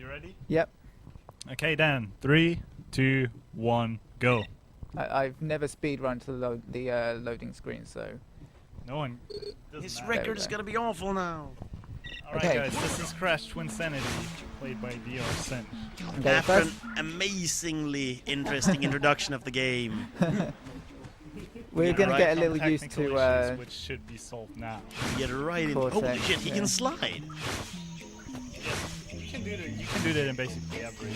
You ready? Yep. Okay, Dan. 3, 2, 1, go. I've never speedrun to the loading screen, so... No one... His record is gonna be awful now. Alright Okay. guys, this is Crash Twinsanity, played by DRsynj. Okay, After first, an amazingly interesting introduction of the game. we're going to Right get a from little used technical to... issues, which should be solved now. Get right in. Cortex, Holy shit, he yeah. can slide. You can do that in basically every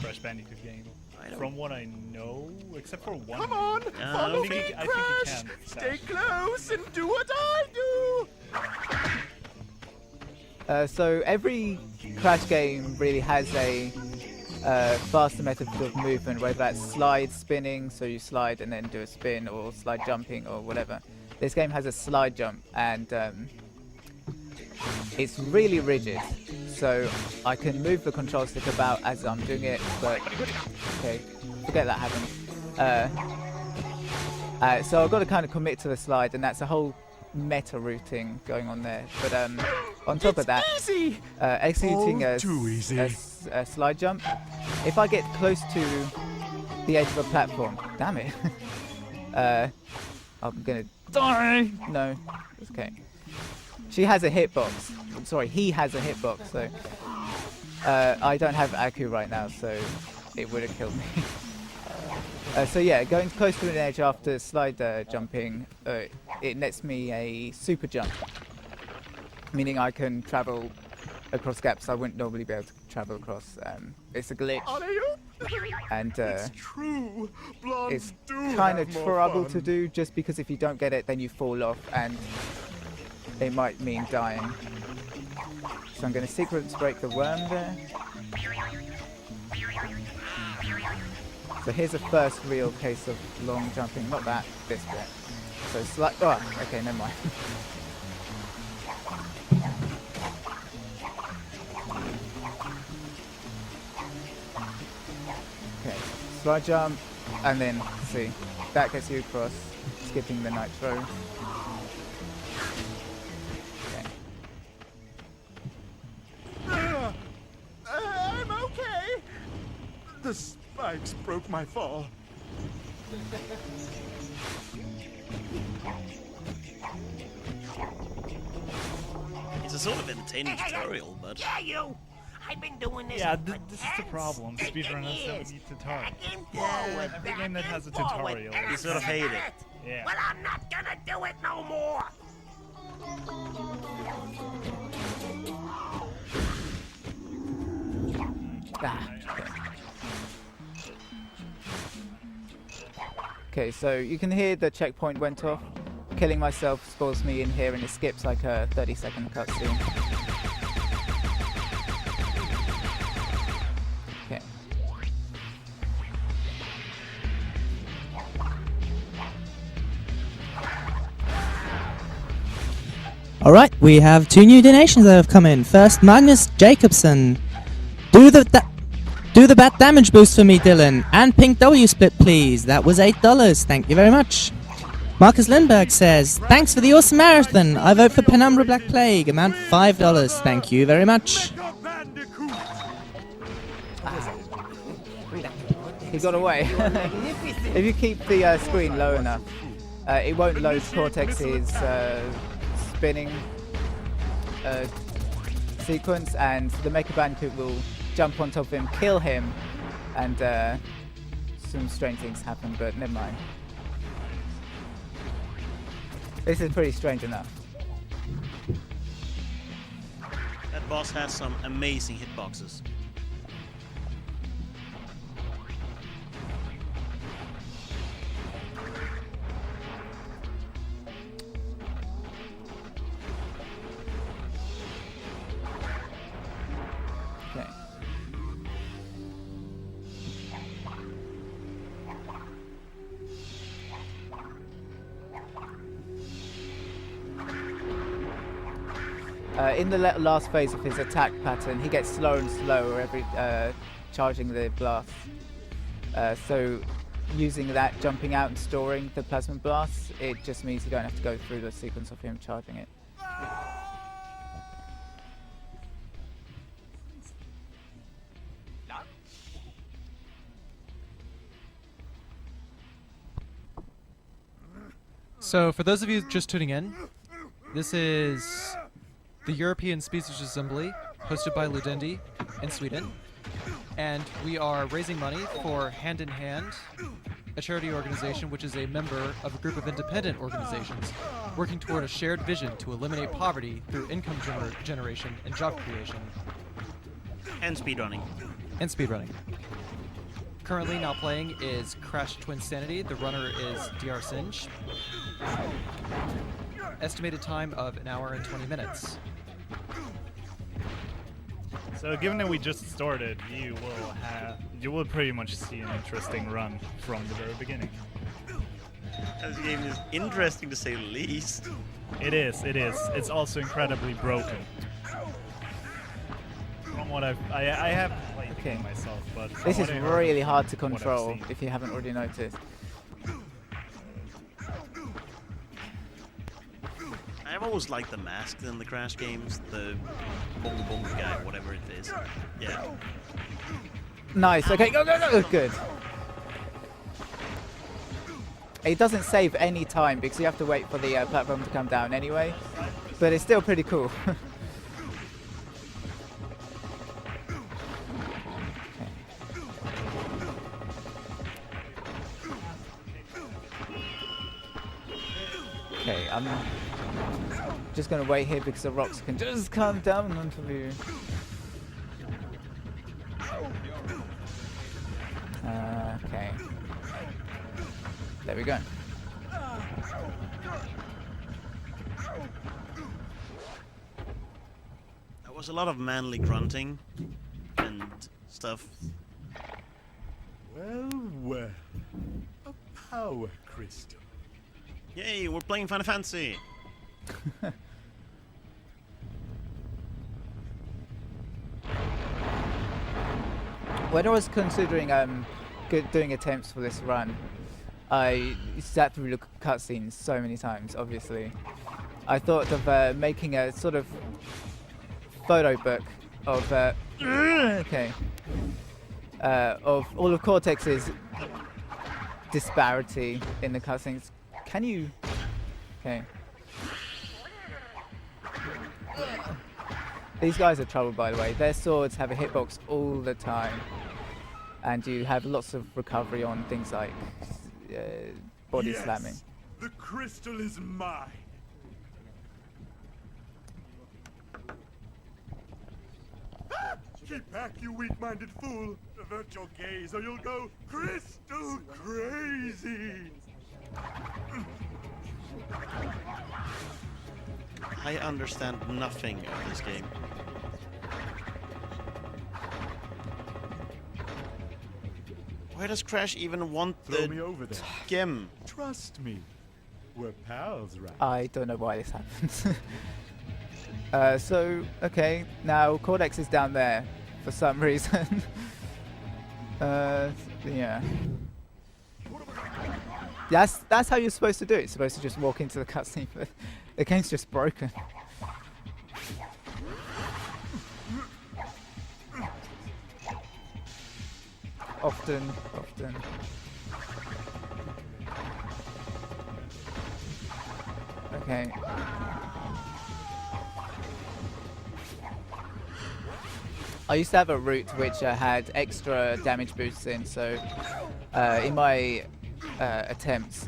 Crash Bandicoot game. I don't- From what I know, except for one. Come on, follow I me, think you Crash! can. Stay close and do what I do! So every Crash game really has a faster method of movement, whether that's slide spinning, so you slide and then do a spin, or slide jumping, or whatever. This game has a slide jump, and it's really rigid. So I can move the control stick about as I'm doing it, but okay, forget that happened. So I've got to kind of commit to the slide, and that's a whole meta routing going on there. But on top of that, Easy! executing Oh, too easy. a slide jump, if I get close to the edge of a platform, damn it, I'm gonna die. No, it's okay. She has a hitbox. I'm sorry, he has a hitbox. So I don't have Aku right now, so it would have killed me. So yeah, going close to an edge after slide jumping, it nets me a super jump, meaning I can travel across gaps I wouldn't normally be able to travel across. It's a glitch, and It's true. Blondes it's do kind have of more trouble fun. to do, just because if you don't get it, then you fall off, and it might mean dying. So I'm going to sequence break the worm there. So here's a first real case of long jumping, not that, this bit. So slide, oh, okay, never mind. Okay, slide jump, and then, see, that gets you across, skipping the nitro. Okay. I'm okay. The spikes broke my fall. It's a sort of entertaining tutorial, but Yeah, you! I've been doing this Yeah, for this is the 10 problem. stinking Speedrunners don't years. need tutorial. Back and Yeah, forward, every game that back has a and forward, tutorial, and you sort of hate it. Yeah. Well, I'm not gonna do it no more! Ah, okay, so you can hear the checkpoint went off. Killing myself spawns me in here, and it skips like a 30-second cutscene. Okay. Alright, we have 2 new donations that have come in. First, Magnus Jacobson. Do the bat damage boost for me, Dylan. And Pink W split, please. That was $8. Thank you very much. Marcus Lindberg says, thanks for the awesome marathon. I vote for Penumbra Black Plague. Amount $5. Thank you very much. He got away. If you keep the screen low enough, it won't load Cortex's spinning sequence, and the Mecha Bandicoot will jump on top of him, kill him, and some strange things happen, but never mind. This is pretty strange enough. that boss has some amazing hitboxes. Okay. In the last phase of his attack pattern, he gets slower and slower every charging the blast. So using that, jumping out and storing the plasma blast, it just means you don't have to go through the sequence of him charging it. So, for those of you just tuning in, this is the European Speedster Assembly, hosted by Ludendi in Sweden. And we are raising money for Hand in Hand, a charity organization which is a member of a group of independent organizations working toward a shared vision to eliminate poverty through income generation and job creation. And speedrunning. And speedrunning. Currently now playing is Crash Twinsanity. The runner is DRsynj. Estimated time of 1 hour and 20 minutes. So given that we just started, you will pretty much see an interesting run from the very beginning. This game is interesting to say the least. It is. It's also incredibly broken. From what I haven't played the game myself, but from This is what I heard, really hard to from what I've control seen. if you haven't already noticed. I've always liked the masks in the Crash games, the bonga bonga guy, whatever it is. Yeah. Nice. Okay, go, go, go. Good. It doesn't save any time because you have to wait for the platform to come down anyway. But it's still pretty cool. Okay, I'm just gonna wait here because the rocks can just come down onto you. Okay. There we go. There was a lot of manly grunting and stuff. Well, well. A power crystal. Yay, we're playing Final Fantasy! When I was considering doing attempts for this run, I sat through the cutscenes so many times, obviously. I thought of making a sort of photo book of of all of Cortex's disparity in the cutscenes. Can you? Okay. These guys are trouble, by the way. Their swords have a hitbox all the time, and you have lots of recovery on things like body Yes, slamming. The crystal is mine. Keep back, you weak-minded fool! Avert your gaze, or you'll go crystal crazy! I understand nothing of this game. Why does Crash even want Throw me the over there. gem? Trust me. We're pals, right? I don't know why this happens. So, okay, now Cortex is down there for some reason. Yeah. That's how you're supposed to do it. You're supposed to just walk into the cutscene, but the game's just broken. Often. Okay. I used to have a route which had extra damage boosts in, so in my attempts,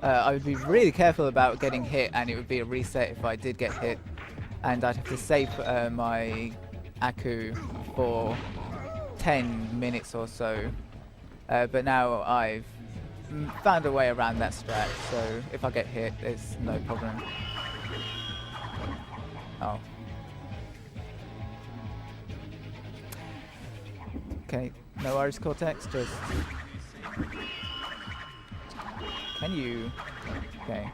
I would be really careful about getting hit, and it would be a reset if I did get hit, and I'd have to save my Aku for 10 minutes or so. But now I've found a way around that strat, so if I get hit, there's no problem. Oh. Okay, no worries, Cortex, just... Can you... Okay.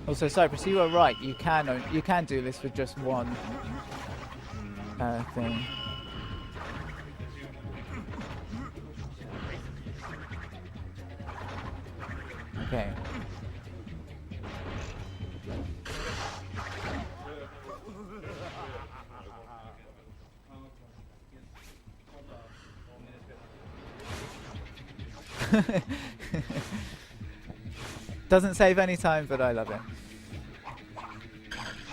Also, Cypress, you were right. You can do this with just one thing. Okay. Doesn't save any time, but I love it.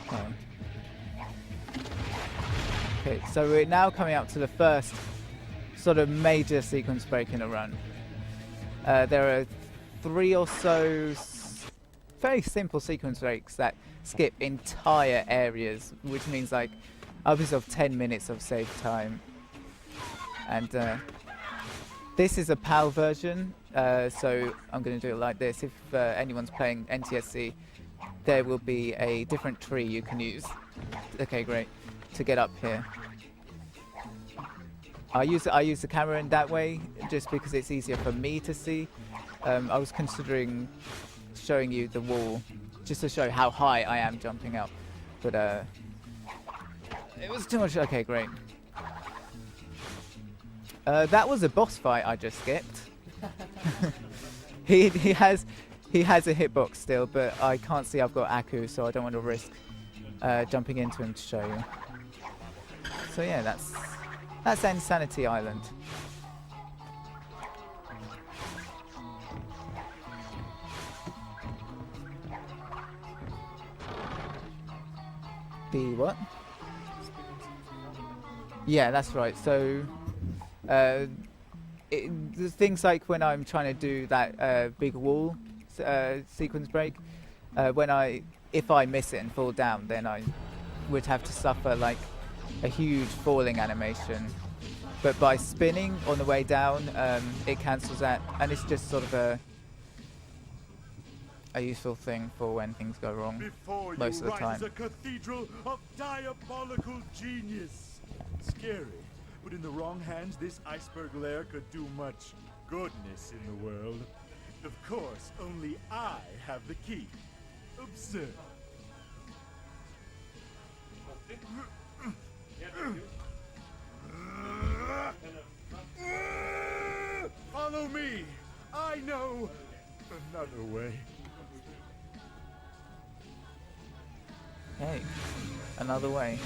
Okay. Okay, so we're now coming up to the first sort of major sequence break in a run. There are 3 or so very simple sequence breaks that skip entire areas, which means like upwards of 10 minutes of save time. And this is a PAL version, so I'm going to do it like this. If anyone's playing NTSC, there will be a different tree you can use. Okay, great. To get up here. I use the camera in that way just because it's easier for me to see. I was considering showing you the wall just to show how high I am jumping up, but it was too much. Okay, great. That was a boss fight I just skipped. he has a hitbox still, but I can't see I've got Aku, so I don't want to risk jumping into him to show you. So yeah, that's Insanity Island. The what? Yeah, that's right. So there's things like when I'm trying to do that big wall sequence break, if I miss it and fall down, then I would have to suffer like a huge falling animation. But by spinning on the way down, it cancels that, and it's just sort of a useful thing for when things go wrong Before most of the time. a cathedral of diabolical genius. Scary, but in the wrong hands, this iceberg lair could do much goodness in the world. Of course, only I have the key. Observe. Follow me. I know another way. Hey, another way.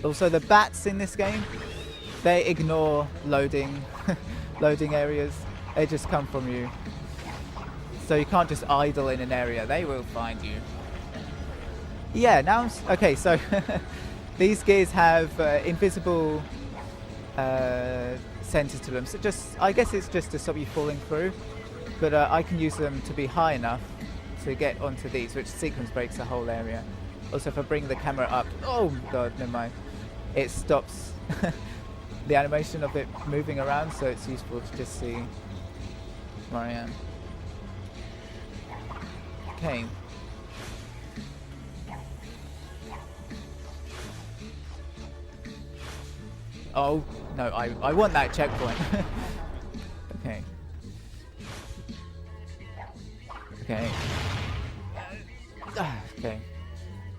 Also, the bats in this game, they ignore loading areas. They just come from you. So you can't just idle in an area. They will find you. Yeah, now okay, so these gears have invisible centers to them. So I guess it's just to stop you falling through. But I can use them to be high enough to get onto these, which sequence breaks the whole area. Also, if I bring the camera up, oh god, never mind. It stops the animation of it moving around, so it's useful to just see where I am. Okay. Oh, no, I want that checkpoint. Okay. Okay. Okay.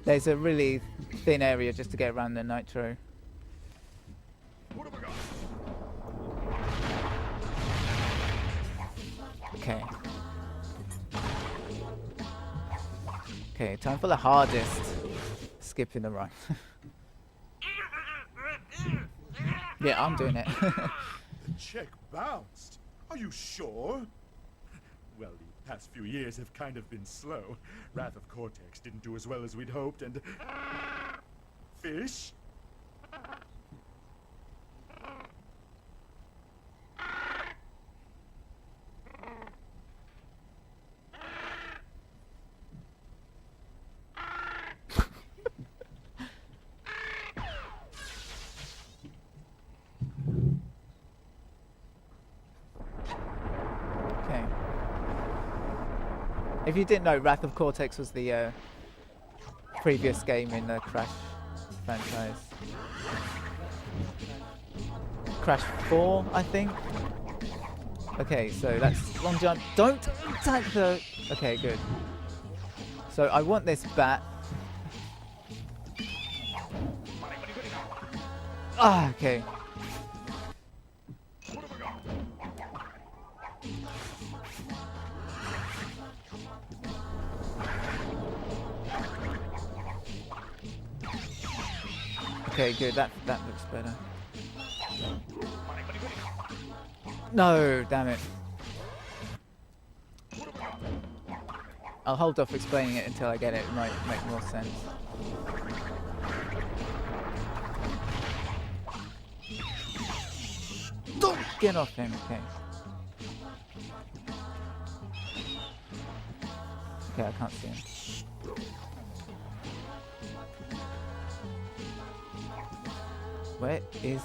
There's a really thin area just to get around the nitro. What have I got? Okay. Okay, time for the hardest skip in the run. Yeah, I'm doing it. The check bounced. Are you sure? Well, the past few years have kind of been slow. Wrath of Cortex didn't do as well as we'd hoped, and... Fish? If you didn't know, Wrath of Cortex was the previous game in Crash franchise. Crash 4, I think. Okay, so that's long jump. Don't attack the... Okay, good. So I want this bat. Ah, okay. Okay, good. That looks better. No, damn it. I'll hold off explaining it until I get it. It might make more sense. Don't get off him. Okay. Okay, I can't see him. Where is...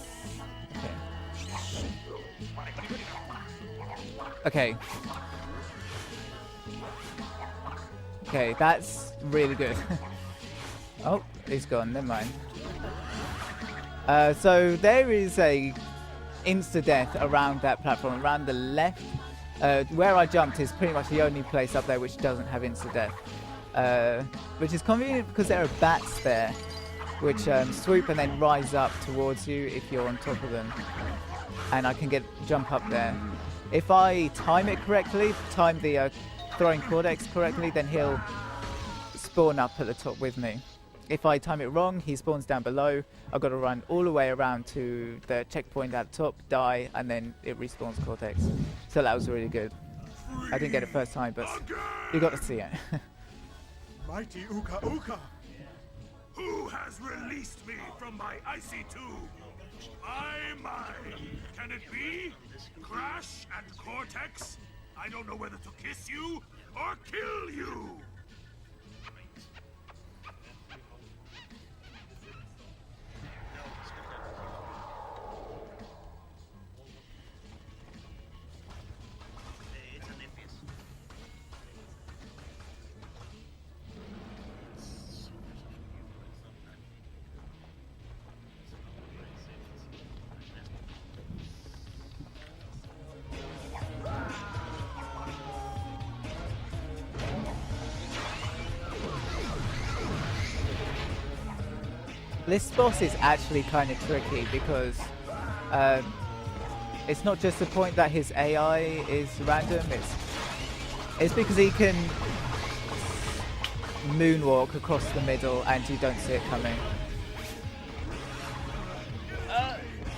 Okay. Okay, that's really good. Oh, he's gone, never mind. So there is a insta-death around that platform, around the left. Where I jumped is pretty much the only place up there which doesn't have insta-death. Which is convenient because there are bats there, which swoop and then rise up towards you if you're on top of them. And I can jump up there. If I time it correctly, time the throwing cortex correctly, then he'll spawn up at the top with me. If I time it wrong, he spawns down below. I've got to run all the way around to the checkpoint at the top, die, and then it respawns cortex. So that was really good. I didn't get it first time, but you got to see it. Mighty Uka Uka! Who has released me from my icy tomb? Mine. Can it be? Crash and Cortex? I don't know whether to kiss you or kill you! This boss is actually kind of tricky because it's not just the point that his AI is random, it's because he can moonwalk across the middle and you don't see it coming.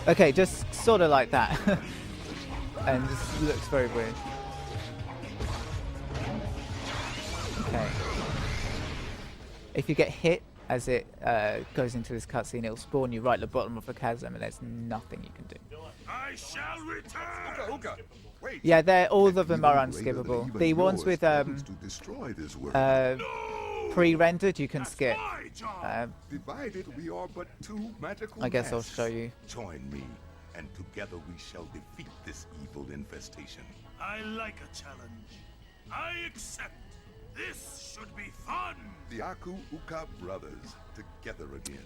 Okay, just sort of like that. And just looks very weird. Okay. If you get hit as it goes into this cutscene, it'll spawn you right at the bottom of a chasm, and there's nothing you can do. I shall return! Uka, wait! Yeah, all of them are unskippable. The ones with pre-rendered, you can skip. Divided, we are but two magical I guess I'll masks. show you. Join me, and together we shall defeat this evil infestation. I like a challenge. I accept. This should be fun! The Aku Uka brothers, together again.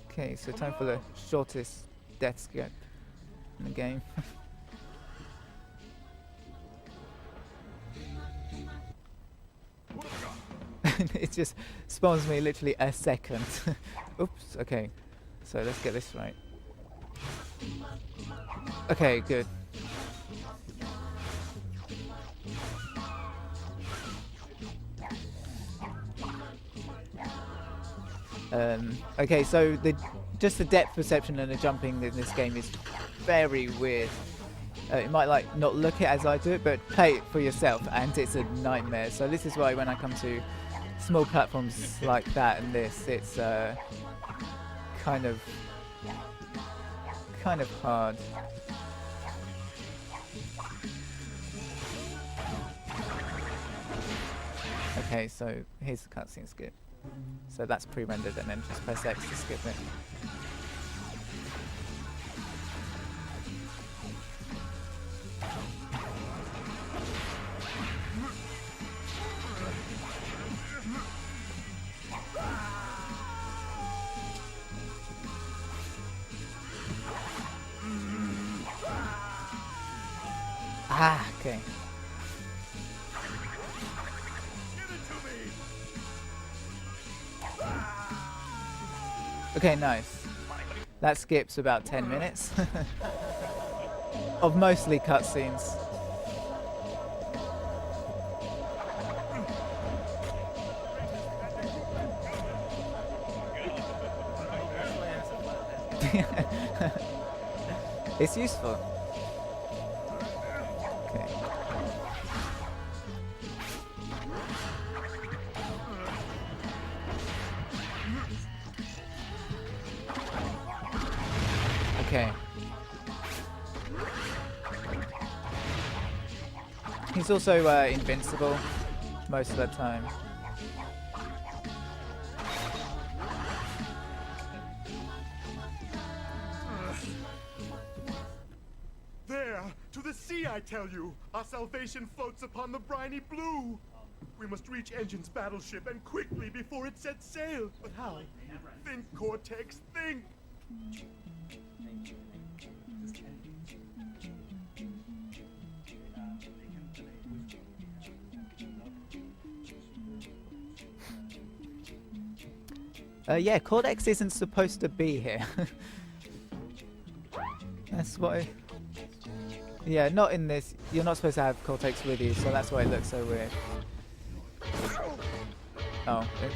Okay, so time for the shortest death skip in the game. It just spawns me literally a second. Oops, okay. So let's get this right. Okay, good. Okay, so just the depth perception and the jumping in this game is very weird. You might like not look it as I do it, but play it for yourself, and it's a nightmare. So this is why when I come to small platforms like that and this, it's kind of hard. Okay, so here's the cutscene skip. So that's pre-rendered, and then just press X to skip it. Ah, okay. Give it to me. Okay, nice. That skips about 10 minutes of mostly cutscenes. It's useful. Okay. Okay. He's also invincible most of the time. There, to the sea, I tell you! Our salvation floats upon the briny blue! We must reach Engine's battleship, and quickly before it sets sail! But how? Think, Cortex, think! Yeah, Cortex isn't supposed to be here. That's why. Yeah, not in this. You're not supposed to have Cortex with you, so that's why it looks so weird. Oh, oops.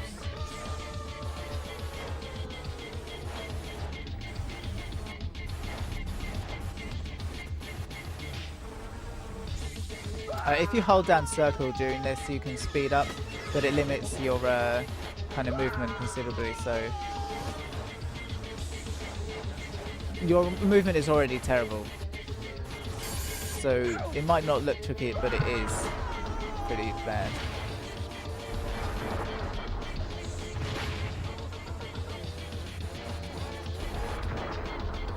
If you hold down circle during this, you can speed up, but it limits your kind of movement considerably, so your movement is already terrible. So it might not look tricky, but it is pretty bad.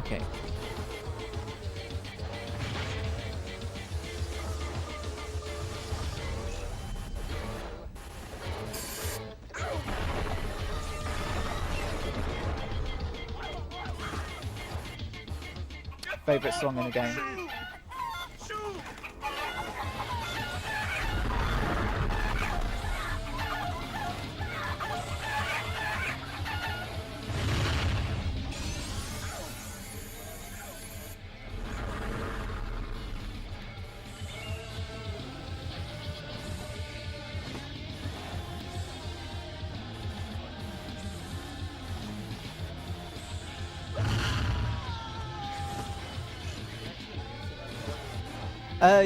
Okay. Favorite song in the game.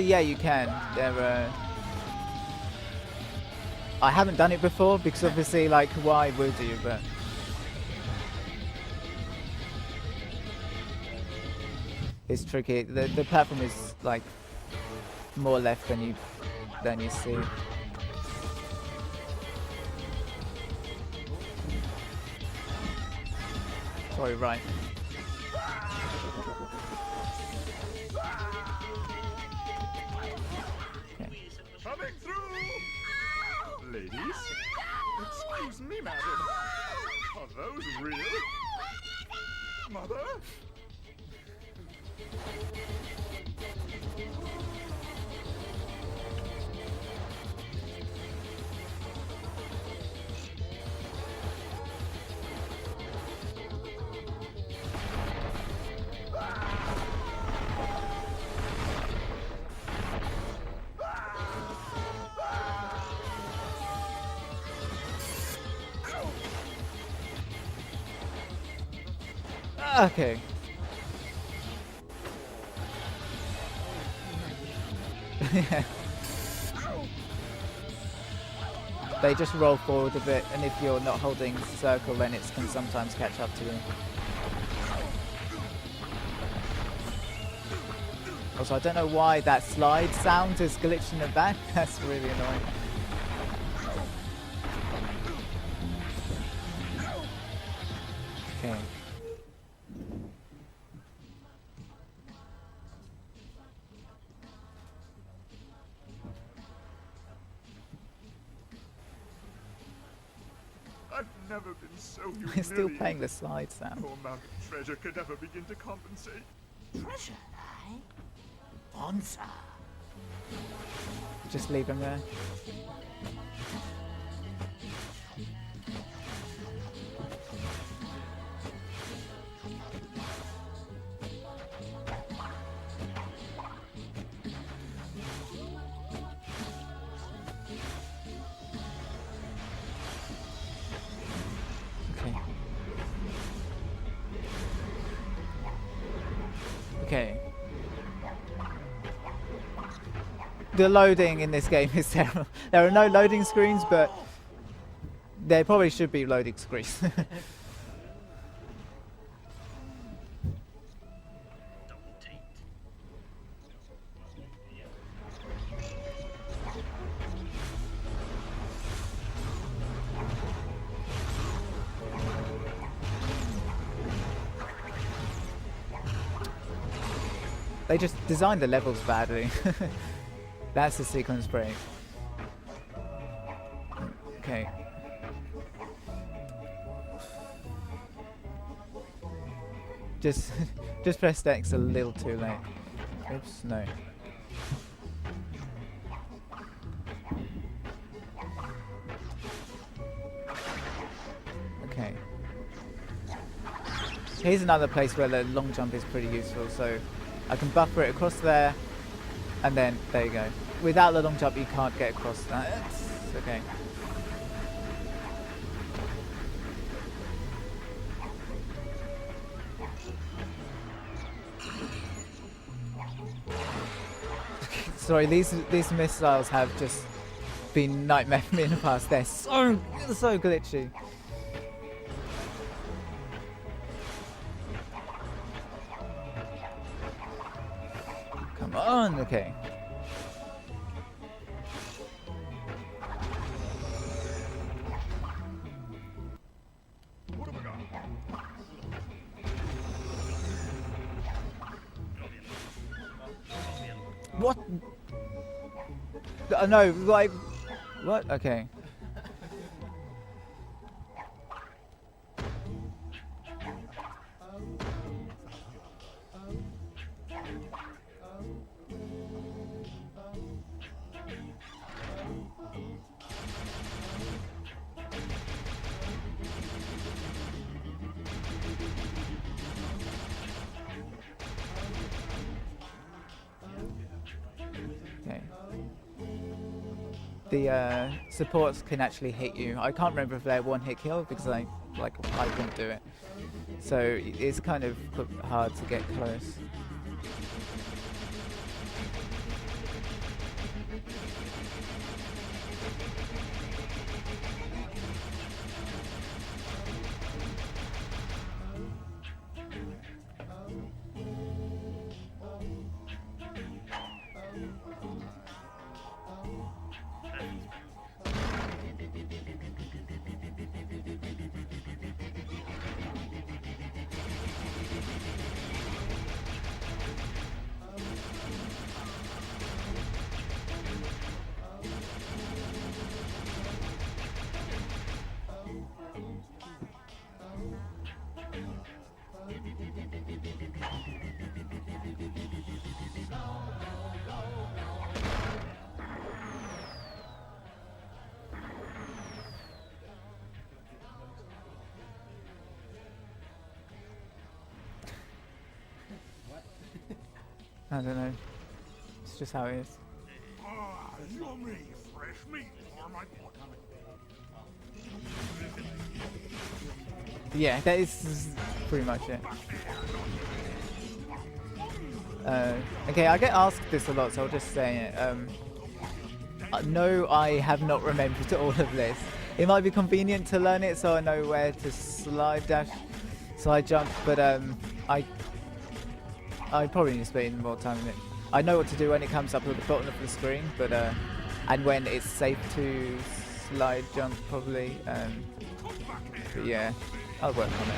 Yeah, you can. There, I haven't done it before because obviously, like, why would you? But it's tricky. The platform is like more left than you see. Sorry, right. Coming through! Ladies? Excuse me, madam. Are those real? Mother? Okay. They just roll forward a bit, and if you're not holding circle, then it can sometimes catch up to you. Also, I don't know why that slide sound is glitched in the back. That's really annoying. Okay. I've never been so humiliated. We're still playing the slide sound. No amount of treasure could ever begin to compensate. Treasure, eh? Bonza. just leave him there. Okay. The loading in this game is terrible. There are no loading screens, but there probably should be loading screens. They just designed the levels badly. That's the sequence break. Okay. Just pressed X a little too late. Oops, no. Okay. Here's another place where the long jump is pretty useful, so I can buffer it across there, and then there you go. Without the long jump, you can't get across that. It's okay. Sorry, these missiles have just been nightmare for me in the past. They're so glitchy. Come on, okay. What? No, like, what? Okay. The supports can actually hit you. I can't remember if they're one hit kill because I wouldn't do it. So it's kind of hard to get close. I don't know. It's just how it is. Ah, yummy fresh meat for my pot. Yeah, that is pretty much it. Okay, I get asked this a lot, so I'll just say it. No, I have not remembered all of this. It might be convenient to learn it so I know where to slide dash, slide jump, but I probably need to spend more time in it. I know what to do when it comes up at the bottom of the screen, but and when it's safe to slide jump probably. But yeah, I'll work on it.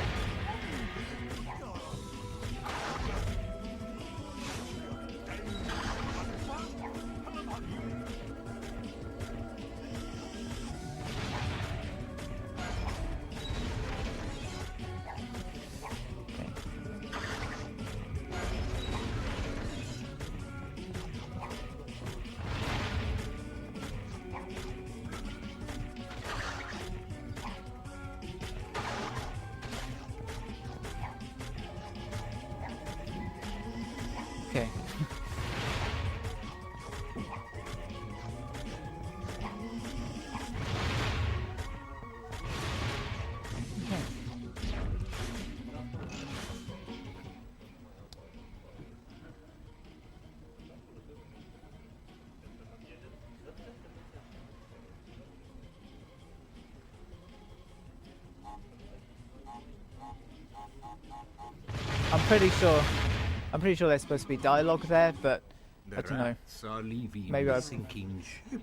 pretty sure there's supposed to be dialogue there, but I don't know. rats are leaving Maybe the I've- sinking ship.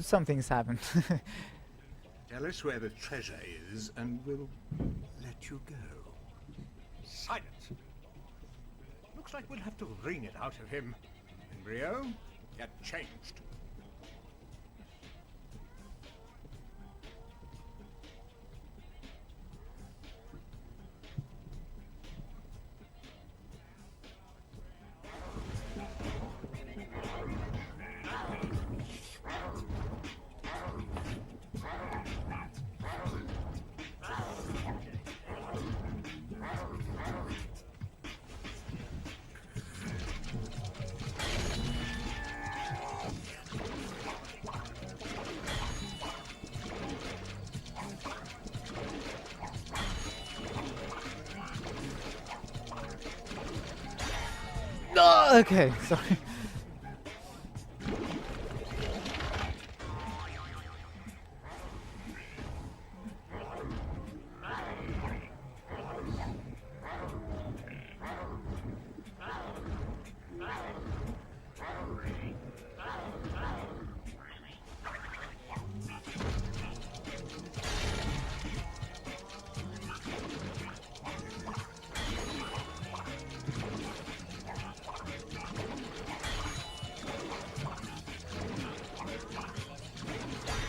Something's happened. Tell us where the treasure is, and we'll let you go. Silence! Looks like we'll have to wring it out of him. Embryo, get changed. No, okay, sorry.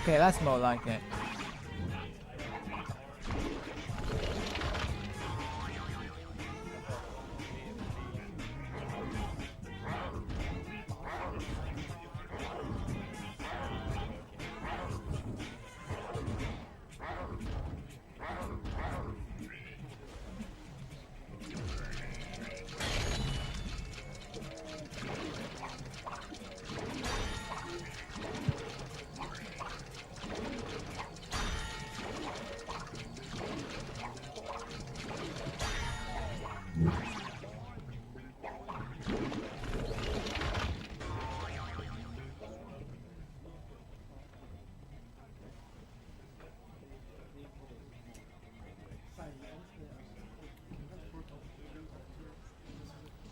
Okay, that's more like it.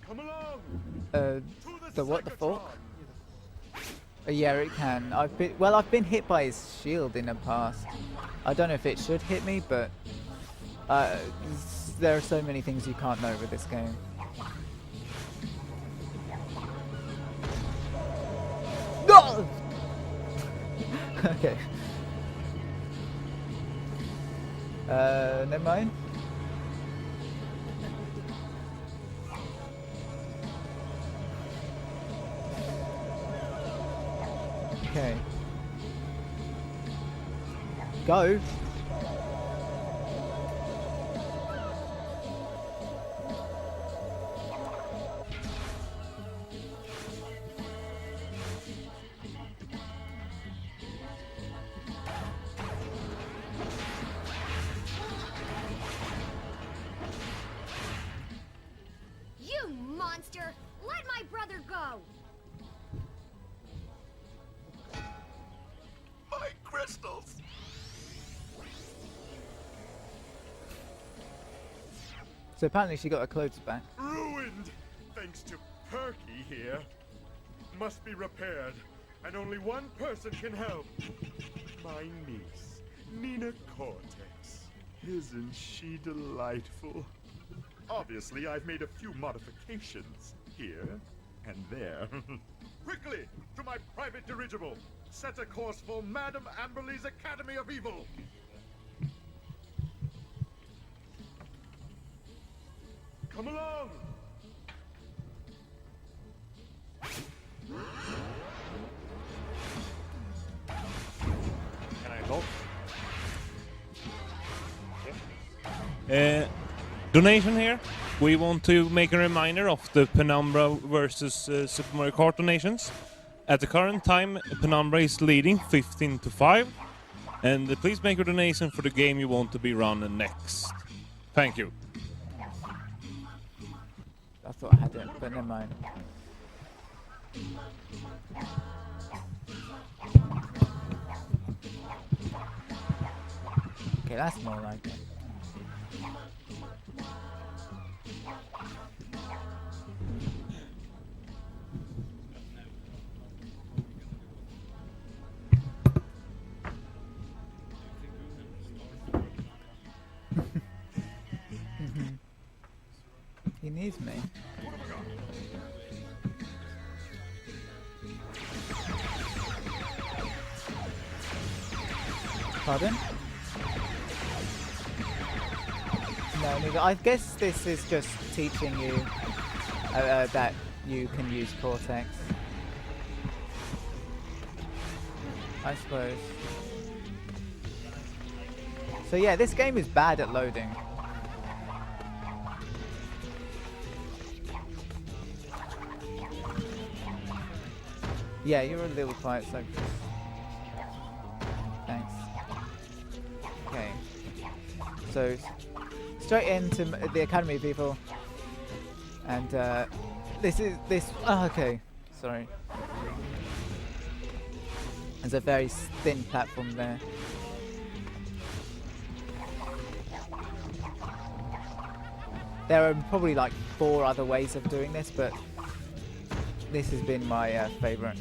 Come along! The what, the fork? Yeah, it can. I've been hit by his shield in the past. I don't know if it should hit me, but there are so many things you can't know with this game. No! Okay. Never mind. Okay. Go. You monster! Let my brother go! My crystals! So apparently she got her clothes back. Ruined, thanks to Perky here. Must be repaired, and only one person can help. My niece, Nina Cortex. Isn't she delightful? Obviously, I've made a few modifications here and there. Quickly, to my private dirigible. Set a course for Madame Amberley's Academy of Evil. Come along! Can I go? Donation here. We want to make a reminder of the Penumbra versus Super Mario Kart donations. At the current time, Penumbra is leading 15-5. And please make a donation for the game you want to be run next. Thank you. I thought I had it, but never mind. Okay, that's more like it. Excuse me. Pardon? No, neither. I guess this is just teaching you that you can use Cortex. I suppose. So yeah, this game is bad at loading. Yeah, you're a little quiet, so thanks. Okay. So straight into the Academy people, and this. Oh, okay, sorry. There's a very thin platform there. There are probably like 4 other ways of doing this, but this has been my favorite.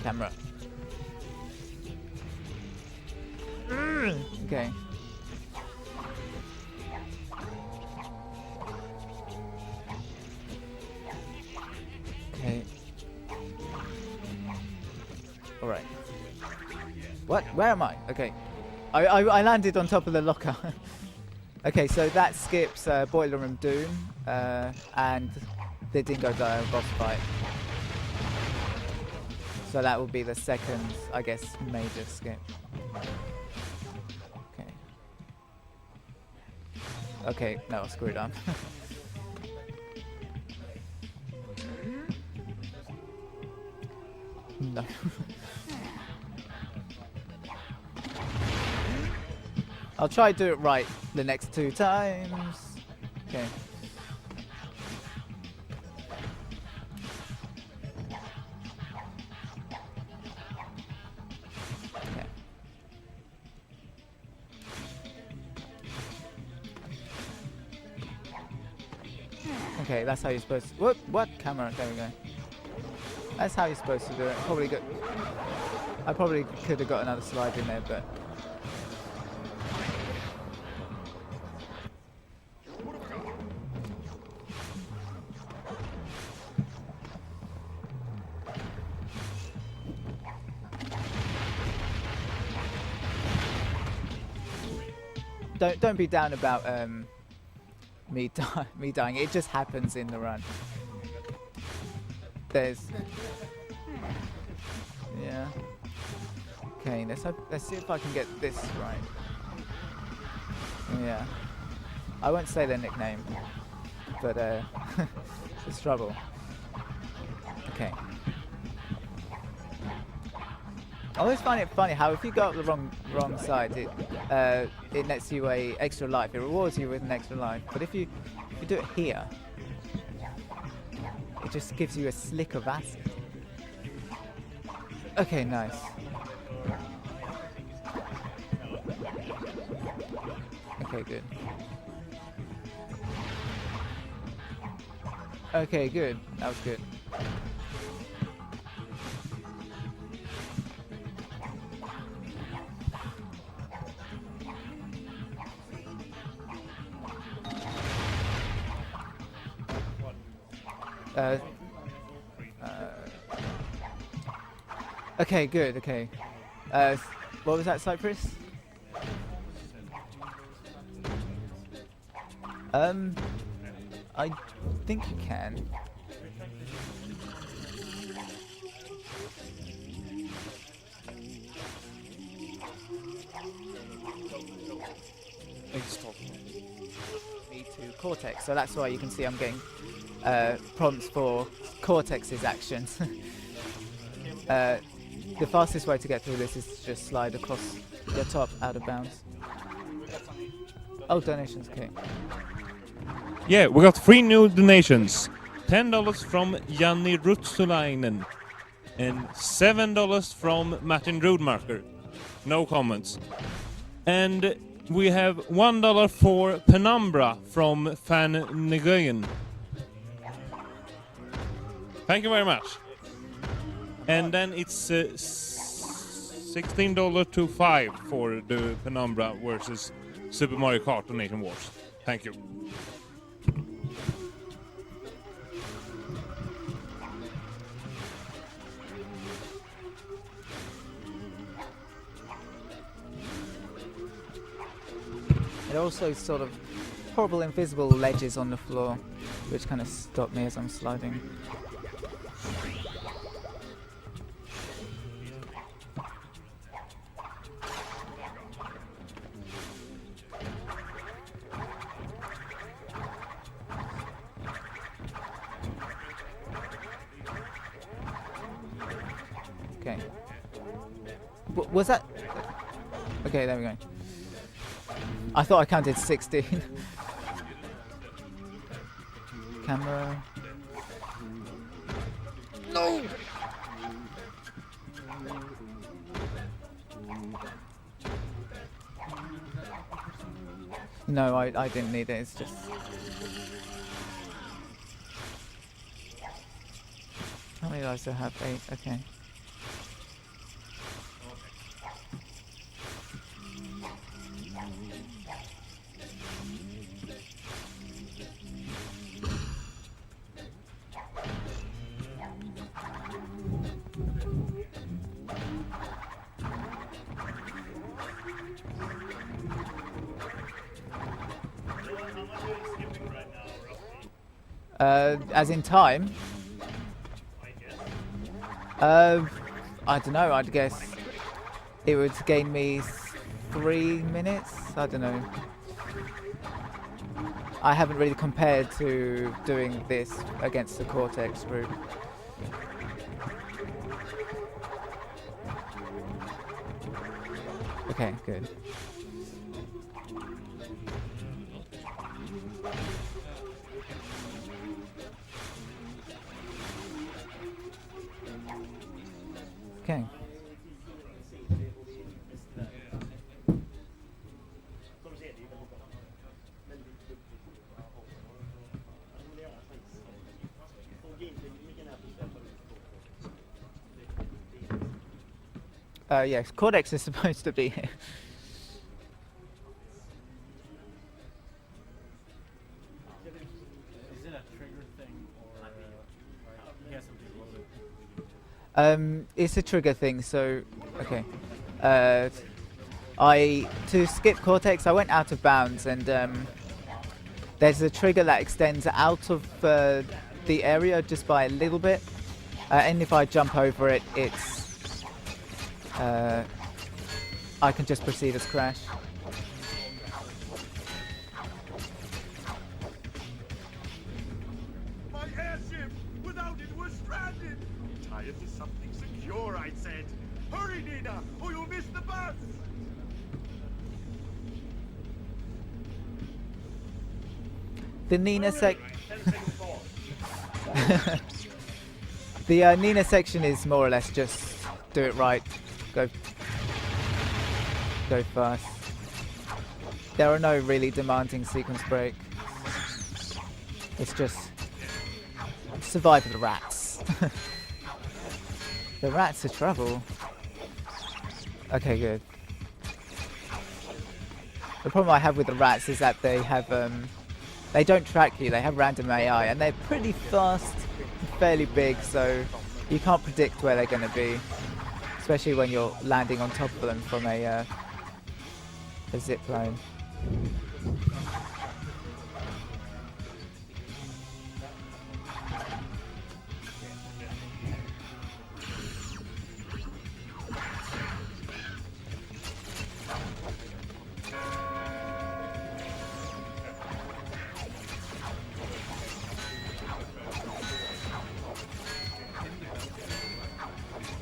Camera. Okay. Okay. Alright. What? Where am I? Okay. I landed on top of the locker. Okay, so that skips Boiler Room Doom and the Dingo Dire boss fight. So that will be the second, I guess, major skip. Okay. Okay, no, screw it on. No. I'll try to do it right the next 2 times. Okay. Okay. Okay, that's how you're supposed to. What camera? There we go. That's how you're supposed to do it. I probably could have got another slide in there, but. Don't be down about me dying. It just happens in the run. There's yeah. Okay, let's see if I can get this right. Yeah. I won't say their nickname, but it's trouble. Okay. I always find it funny how if you go up the wrong side, it nets you a extra life. It rewards you with an extra life. But if you do it here, it just gives you a slick of acid. Okay, nice. Okay, good. Okay, good. That was good. Okay, good, okay. What was that, Cypress? I think you can. Me too. Cortex, so that's why you can see I'm getting prompts for Cortex's actions. The fastest way to get through this is to just slide across the top out of bounds. Oh, donations, okay. Yeah, we got 3 new donations. $10 from Janni Rutsulainen and $7 from Martin Rudmarker. No comments. And we have $1 for Penumbra from Fan Nguyen. Thank you very much. And then it's $16 to $5 for the Penumbra versus Super Mario Kart Donation Wars. Thank you. There are also sort of horrible invisible ledges on the floor, which kind of stop me as I'm sliding. Okay. Was that... Okay, there we go. I thought I counted 16. Camera. No! No, I didn't need it, it's just... How many lives do I have? 8, okay. As in time? I don't know, I'd guess it would gain me 3 minutes? I don't know. I haven't really compared to doing this against the Cortex route. Okay, good. Okay. Yes, Cortex is supposed to be here. Is it a trigger thing or he has something loaded? It's a trigger thing, so okay. To skip Cortex, I went out of bounds, and there's a trigger that extends out of the area just by a little bit, and if I jump over it, it's I can just proceed as Crash. My airship! Without it, we're stranded! Tie it to something secure, I said! Hurry, Nina, or you'll miss the bus! The Nina The Nina section is more or less just do it right, go fast. There are no really demanding sequence breaks. It's just survive the rats. The rats are trouble. Okay, good. The problem I have with the rats is that they have they don't track you, they have random AI, and they're pretty fast, fairly big, so you can't predict where they're going to be, especially when you're landing on top of them from a zip line.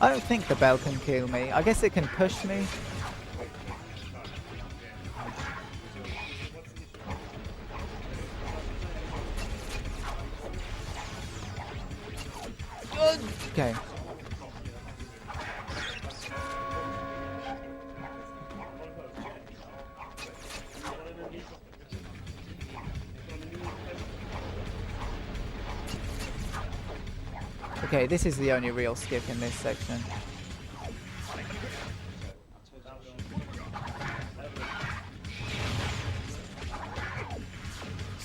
I don't think the bell can kill me. I guess it can push me. Okay. Okay, this is the only real skip in this section.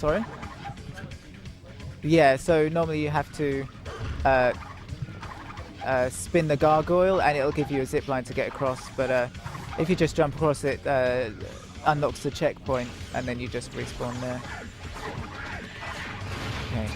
Sorry? Yeah, so normally you have to spin the gargoyle and it'll give you a zip line to get across, but if you just jump across it, unlocks the checkpoint and then you just respawn there. Okay.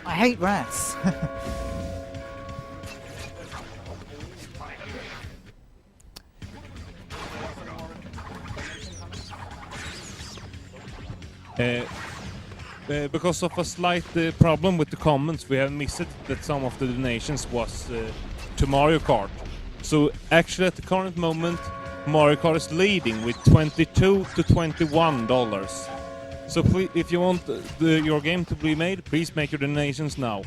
I hate rats. Because of a slight problem with the comments, we have missed that some of the donations was to Mario Kart. So actually at the current moment, Mario Kart is leading with $22 to $21. So please, if you want your game to be made, please make your donations now.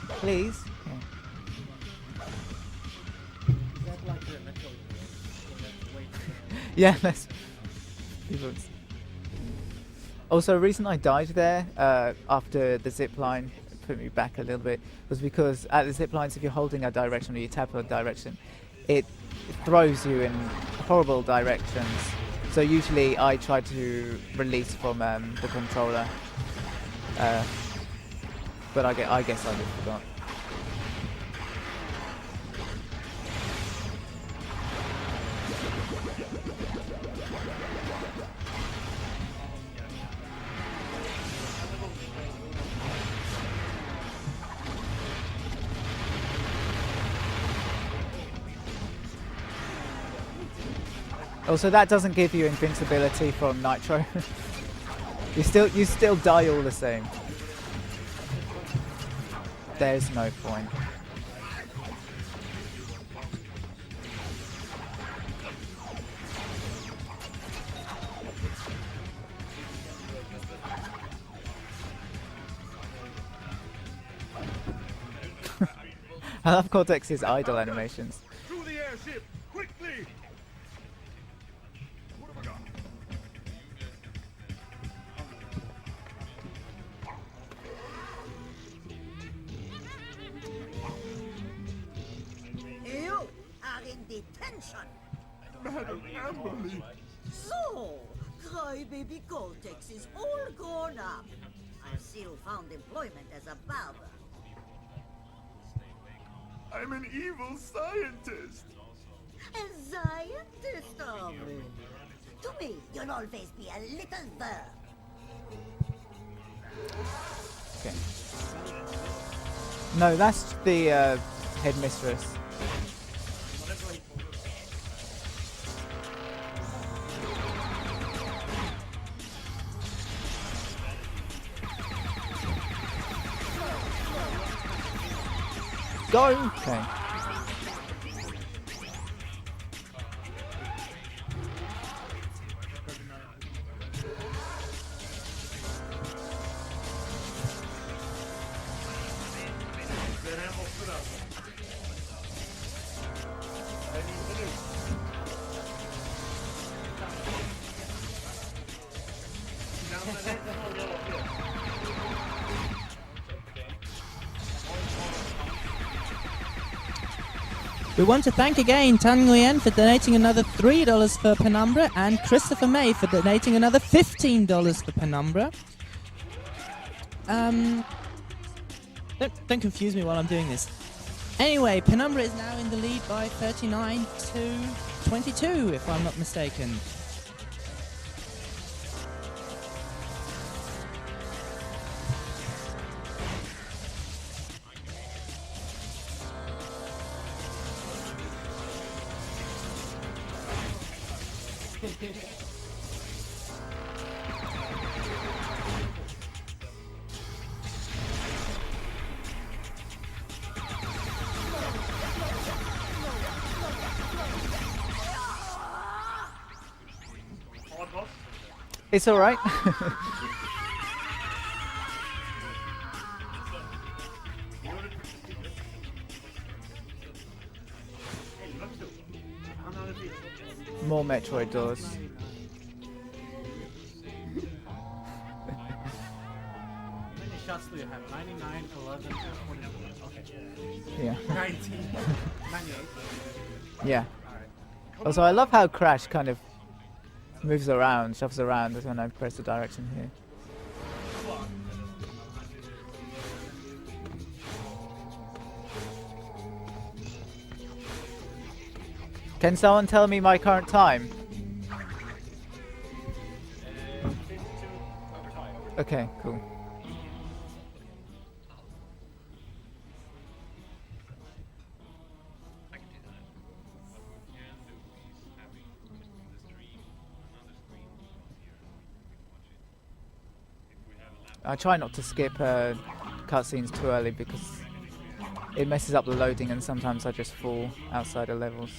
Please. Yeah, let's. Also, the reason I died there after the zip line put me back a little bit was because at the zip lines, if you're holding a direction or you tap a direction, it throws you in horrible directions. So usually I try to release from the controller, but I guess I just forgot. Also, that doesn't give you invincibility from Nitro. you still die all the same. There's no point. I love Cortex's idle animations. To the airship, quickly! What have I got? You are in detention. Madam Emily. So, crybaby Cortex is all grown up. I still found employment as a barber. I'm an evil scientist. A scientist, are we? To me, you'll always be a little bird. Okay. No, that's the headmistress. Go! Okay. We want to thank again Tan Nguyen for donating another $3 for Penumbra and Christopher May for donating another $15 for Penumbra. Don't confuse me while I'm doing this. Anyway, Penumbra is now in the lead by 39 to 22, if I'm not mistaken. It's alright. More Metroid doors. How many shots do you have? 99, 11, 24. Okay. Yeah. 19, 98. Yeah. Also, I love how Crash kind of moves around, shoves around when I press the direction here. Can someone tell me my current time? Okay, cool. I try not to skip cutscenes too early because it messes up the loading and sometimes I just fall outside of levels.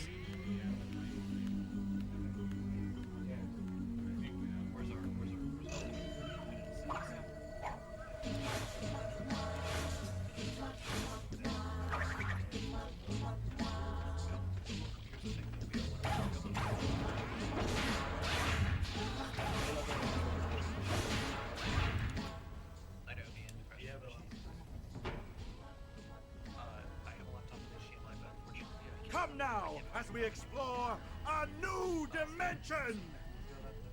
Come now, as we explore a new dimension!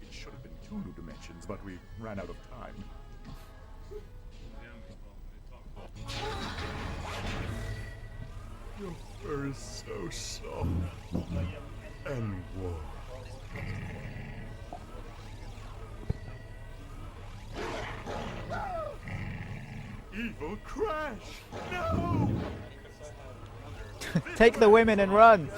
It should have been 2 new dimensions, but we ran out of time. Your fur is so soft and warm. Evil Crash! No! Take the women and run!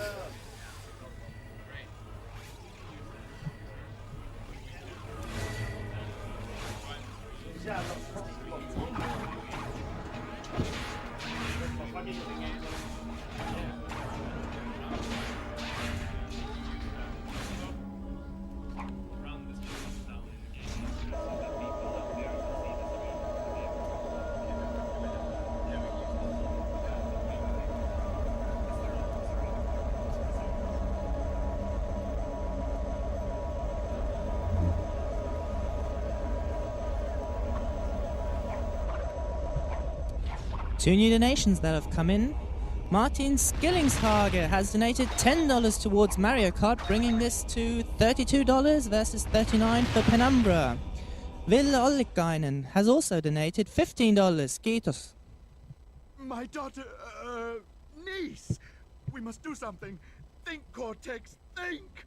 Two new donations that have come in. Martin Skillingshage has donated $10 towards Mario Kart, bringing this to $32 versus $39 for Penumbra. Ville Ollikainen has also donated $15. Kiitos. My daughter, niece! We must do something! Think, Cortex, think!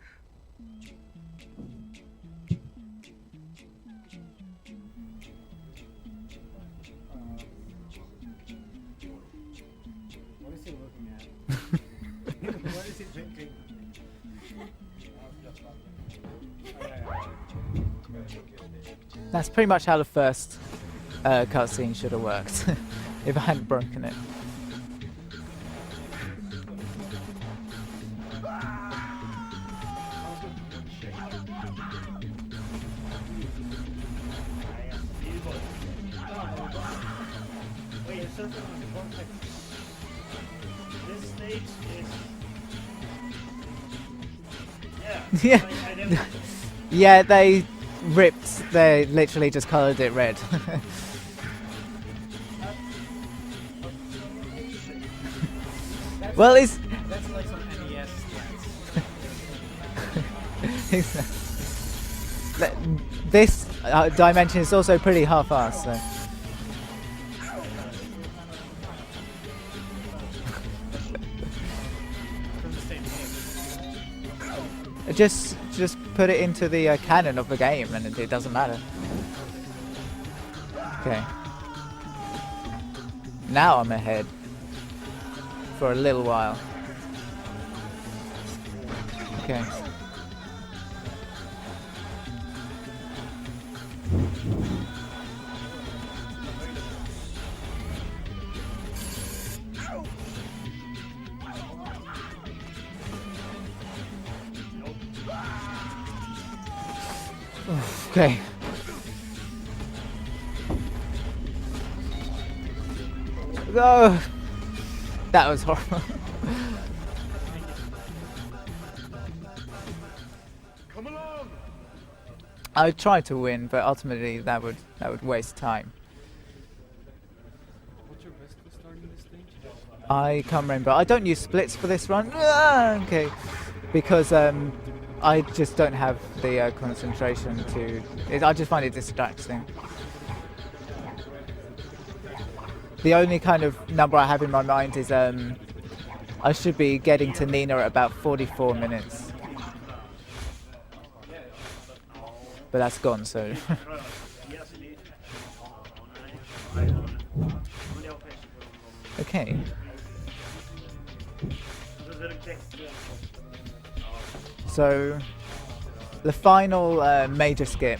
What is he looking at? What is he thinking? That's pretty much how the first cutscene should have worked, if I hadn't broken it. Wait, it's just this stage is... Yeah. Yeah, they literally just coloured it red. That's Well, it's... That's like some This dimension is also pretty half-assed, so. Just put it into the canon of the game, and it doesn't matter. Okay. Now I'm ahead for a little while. Okay. Okay. Go. That was horrible. Come along. I tried to win, but ultimately that would waste time. What's your best for starting this thing? I can't remember. I don't use splits for this run. Okay, because I just don't have the concentration to. I just find it distracting. The only kind of number I have in my mind is I should be getting to Nina at about 44 minutes. But that's gone, so. Okay. So, the final major skip.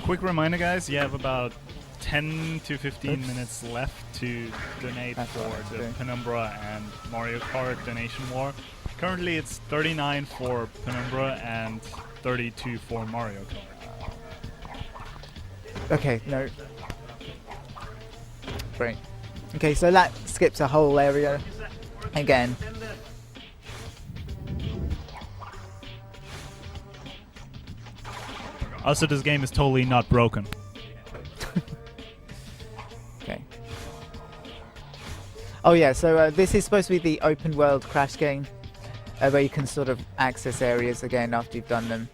Quick reminder, guys, you have about 10 to 15 minutes left to donate for the Penumbra and Mario Kart donation war. Currently it's 39 for Penumbra and 32 for Mario Kart. Okay, no. Great. Okay, so that skips a whole area again. Also, this game is totally not broken. Okay. Oh yeah, so this is supposed to be the open world Crash game, where you can sort of access areas again after you've done them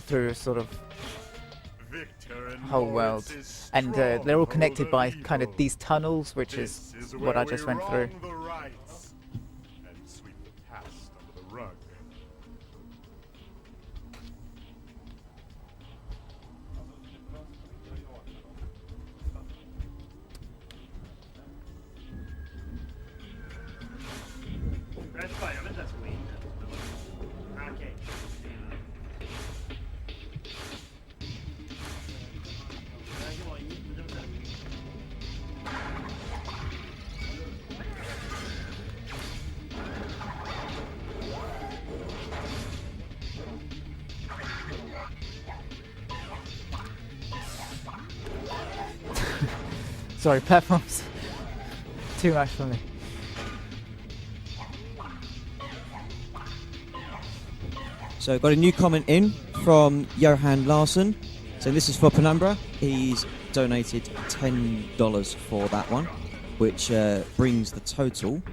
through sort of whole world, and they're all connected by kind of these tunnels, which is what I just went through. Sorry, platforms. Too much for me. So got a new comment in from Johan Larson. So this is for Penumbra. He's donated $10 for that one, which brings the total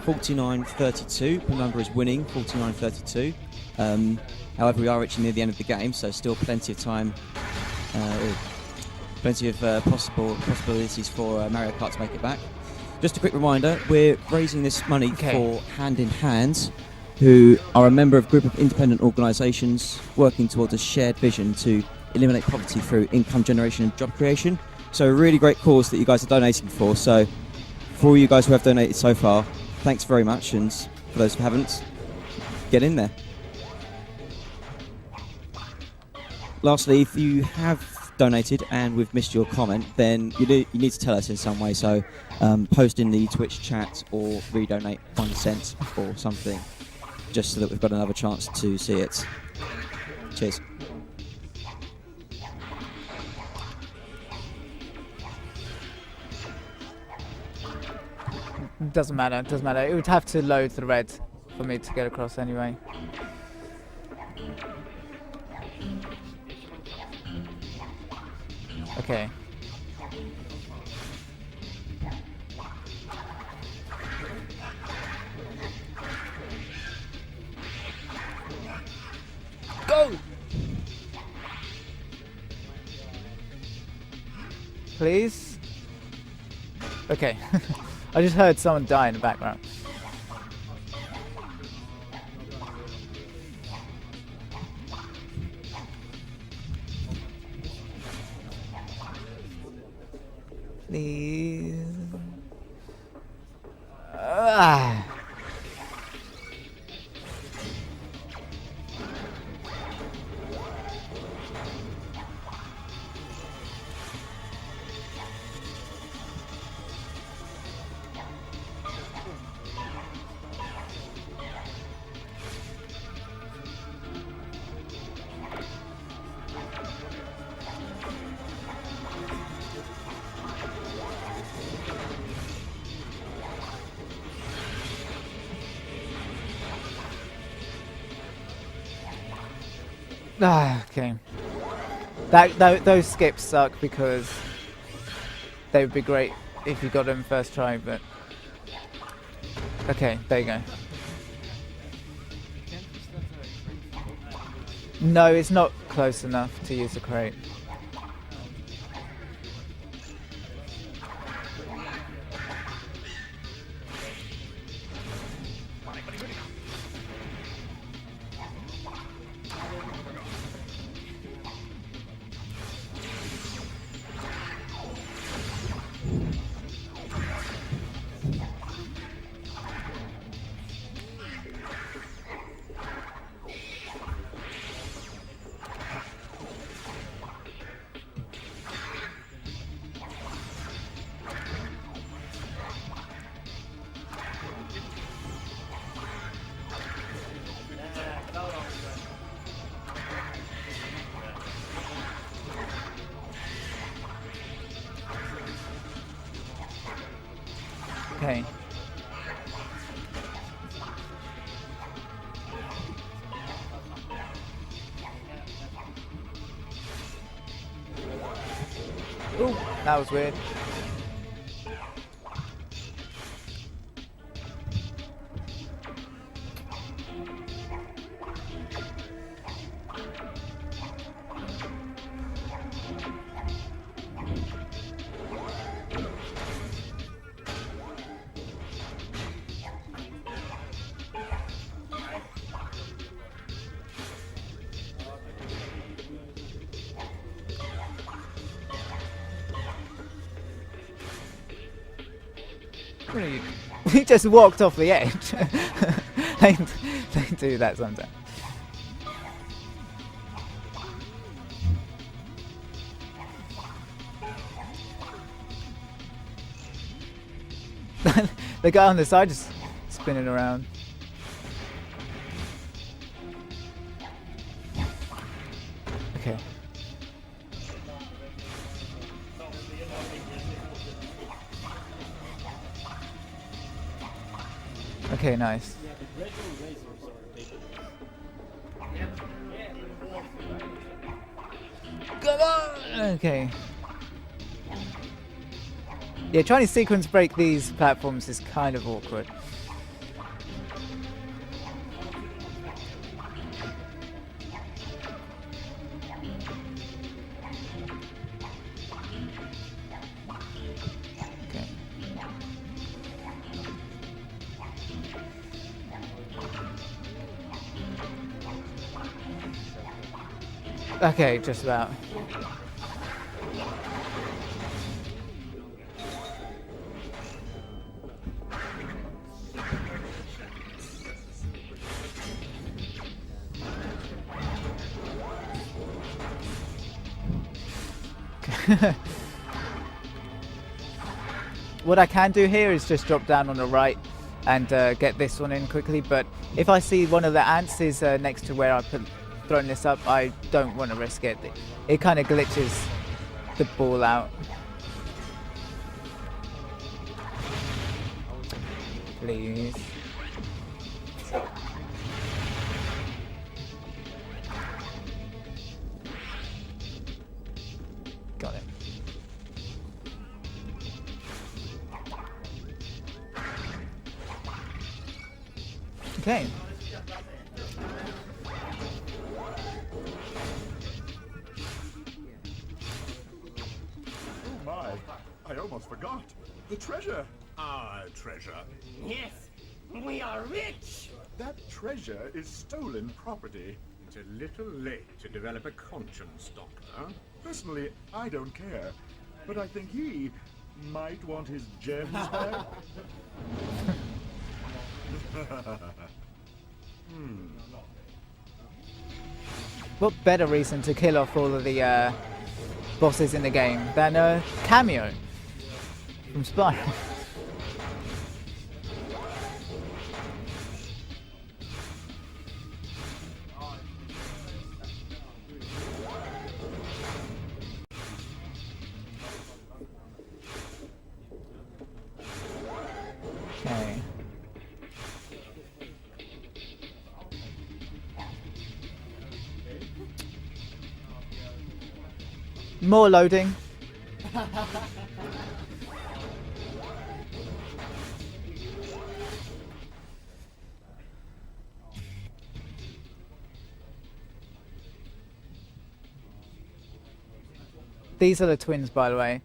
49.32. Penumbra is winning 49.32. However, we are reaching near the end of the game, so still plenty of time. Plenty of possibilities for Mario Kart to make it back. Just a quick reminder, we're raising this money for Hand in Hands, who are a member of a group of independent organisations working towards a shared vision to eliminate poverty through income generation and job creation. So a really great cause that you guys are donating for. So for all you guys who have donated so far, thanks very much, and for those who haven't, get in there. Lastly, if you have donated and we've missed your comment, then you need to tell us in some way, so post in the Twitch chat or redonate 1 cent or something, just so that we've got another chance to see it. Cheers. Doesn't matter, doesn't matter. It would have to load the red for me to get across anyway. Okay. Go! Please? Okay. I just heard someone die in the background. Please. Okay. Those skips suck because they would be great if you got them first try, but okay, there you go. No, it's not close enough to use a crate. Okay. Ooh, that was weird. He just walked off the edge. they do that sometimes. The guy on the side just spinning around. Okay. Okay, nice. Come on! Okay. Yeah, trying to sequence break these platforms is kind of awkward. Okay, just about. What I can do here is just drop down on the right and get this one in quickly, but if I see one of the ants is next to where I put throwing this up, I don't want to risk it. It kind of glitches the ball out. Please. Got it. Okay. I almost forgot. The treasure. Our treasure. Yes, we are rich. That treasure is stolen property. It's a little late to develop a conscience, Doctor. Personally, I don't care. But I think he might want his gems back. What better reason to kill off all of the bosses in the game than a cameo from Spyro? Okay. More loading. These are the twins, by the way.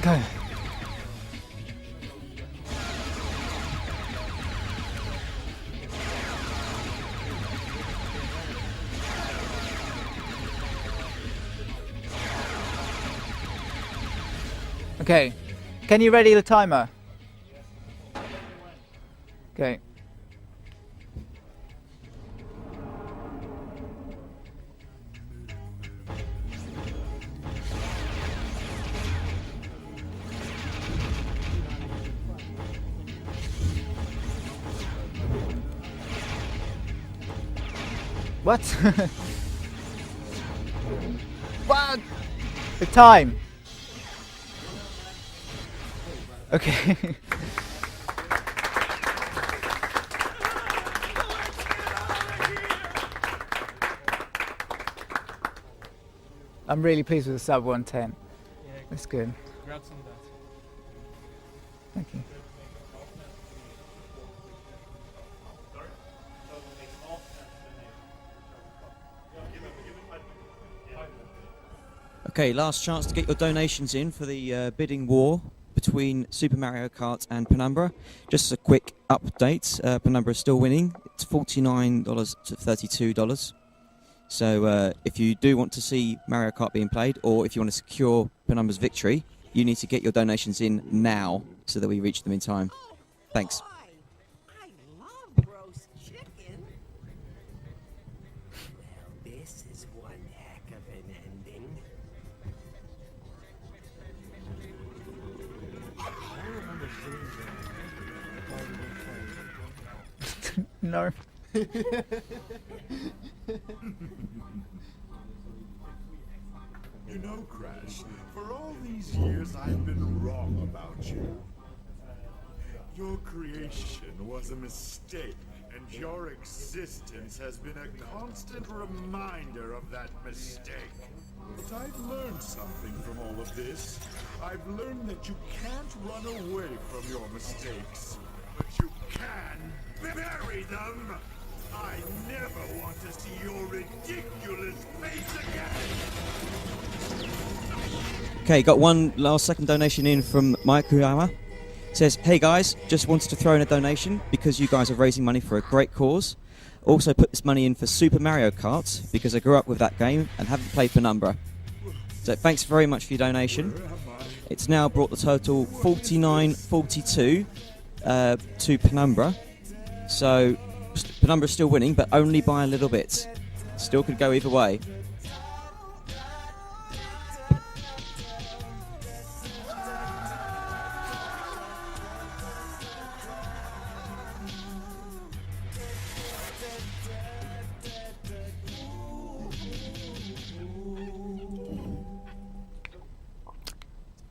Go. Okay. Can you ready the timer? Okay. What? What? The time. Okay. I'm really pleased with the sub 110. Yeah, That's good. congrats on that. Thank you. Okay, last chance to get your donations in for the bidding war between Super Mario Kart and Penumbra. Just a quick update. Penumbra is still winning. It's $49 to $32. So if you do want to see Mario Kart being played, or if you want to secure Penumbra's victory, you need to get your donations in now so that we reach them in time. Thanks. I love roast chicken. Well, this is one heck of an ending. No. You know, Crash, for all these years I've been wrong about you. Your creation was a mistake, and your existence has been a constant reminder of that mistake. But I've learned something from all of this. I've learned that you can't run away from your mistakes, but you can bury them! I never want to see your ridiculous face again! Okay, got one last second donation in from Mike Kuyama. Says, hey guys, just wanted to throw in a donation because you guys are raising money for a great cause. Also put this money in for Super Mario Kart because I grew up with that game and haven't played Penumbra. So thanks very much for your donation. It's now brought the total 49-42 to Penumbra. So Penumbra's still winning, but only by a little bit. Still could go either way.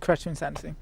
Crash Twinsanity.